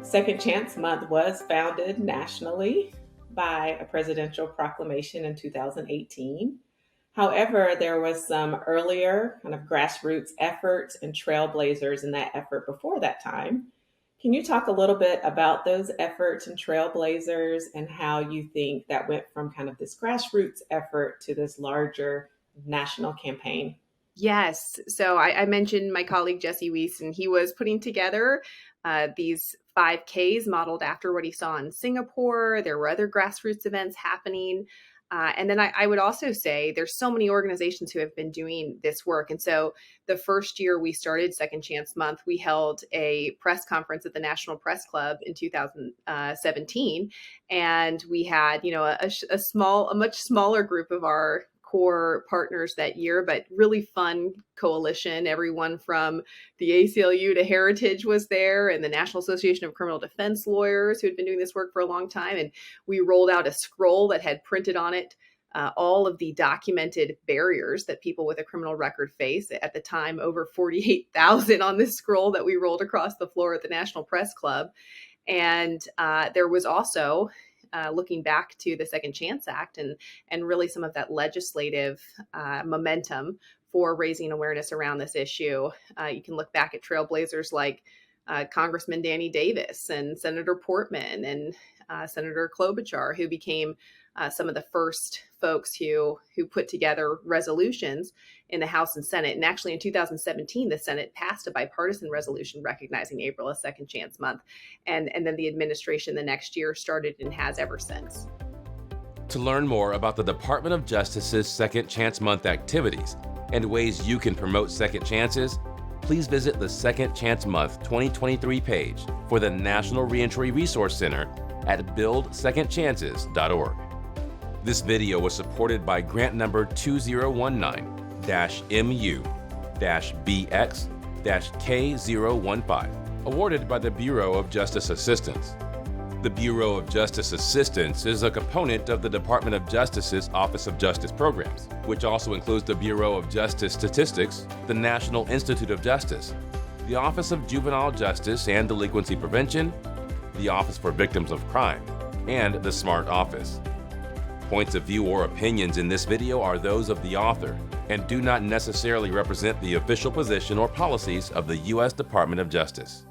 Second Chance Month was founded nationally by a presidential proclamation in 2018. However, there was some earlier kind of grassroots efforts and trailblazers in that effort before that time. Can you talk a little bit about those efforts and trailblazers and how you think that went from kind of this grassroots effort to this larger national campaign? Yes. So I mentioned my colleague Jesse Weiss, and he was putting together these 5Ks modeled after what he saw in Singapore. There were other grassroots events happening. And then I would also say there's so many organizations who have been doing this work. And so the first year we started Second Chance Month, we held a press conference at the National Press Club in 2017. And we had, a much smaller group of our core partners that year, but really fun coalition. Everyone from the ACLU to Heritage was there, and the National Association of Criminal Defense Lawyers who had been doing this work for a long time. And we rolled out a scroll that had printed on it all of the documented barriers that people with a criminal record face. At the time, over 48,000 on this scroll that we rolled across the floor at the National Press Club. And there was also looking back to the Second Chance Act and really some of that legislative momentum for raising awareness around this issue. You can look back at trailblazers like Congressman Danny Davis and Senator Portman and Senator Klobuchar, who became some of the first folks who put together resolutions in the House and Senate. And actually in 2017, the Senate passed a bipartisan resolution recognizing April as Second Chance Month. And then the administration the next year started and has ever since. To learn more about the Department of Justice's Second Chance Month activities and ways you can promote second chances, please visit the Second Chance Month 2023 page for the National Reentry Resource Center at buildsecondchances.org. This video was supported by grant number 2019-MU-BX-K015, awarded by the Bureau of Justice Assistance. The Bureau of Justice Assistance is a component of the Department of Justice's Office of Justice Programs, which also includes the Bureau of Justice Statistics, the National Institute of Justice, the Office of Juvenile Justice and Delinquency Prevention, the Office for Victims of Crime, and the SMART Office. Points of view or opinions in this video are those of the author and do not necessarily represent the official position or policies of the U.S. Department of Justice.